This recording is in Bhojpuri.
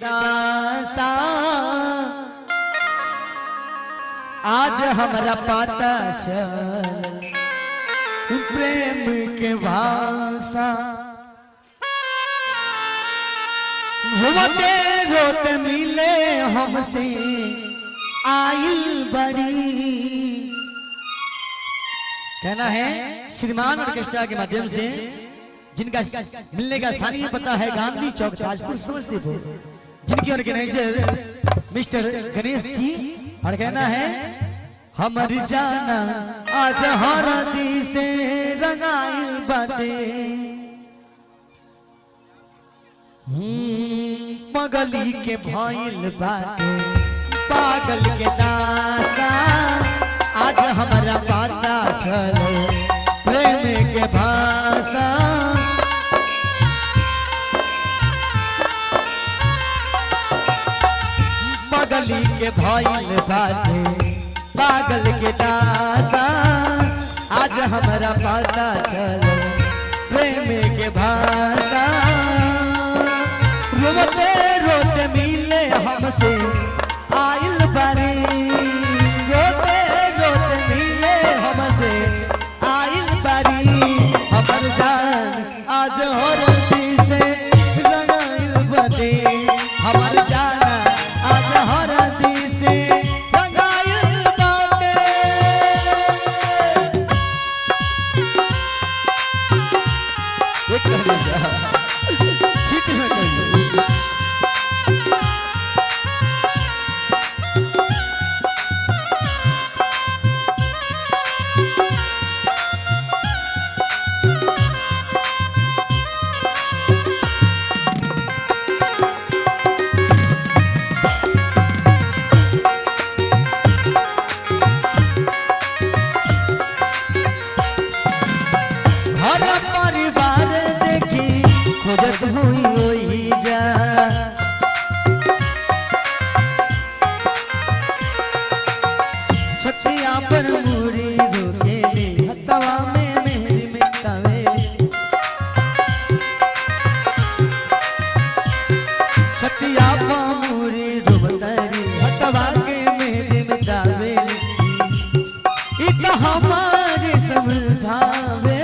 दासा आज हमरा पता चल प्रेम के भाषा होते रोते मिले हमसे आइल बड़ी। कहना है श्रीमान ऑर्केस्ट्रा के माध्यम से जिनका मिलने का स्थानीय पता है गांधी चौक ताजपुर समस्तीपुर, जिनकी ऑर्गेनाइजर मिस्टर गणेश जी। और कहना है हमर जाना आज हरदी से रंगाइल बाटे पगली के भइल बाटे पागल के दासा आज हमारा पता चल प्रेम के भाषा। पगली के भइल बाटे पागल के दासा आज हमारा पता चल प्रेम के भाषा। रोते रोते मिले हमसे आइल बारी, रोते रोते मिले हमसे आइल बारी। हमर जान आज हरदी से रंगाइल बाटे, हमर जान आज हरदी से रंगाइल बाटे। एक कहने जा ठीक है कहिए खोजत हुई वही जा छठिया पर मुरी रोकेले हतवा में मेहरी में कावे छठिया पर मुरी रोबतरी हतवा के मेहरी में कावे इत हमारे समझावे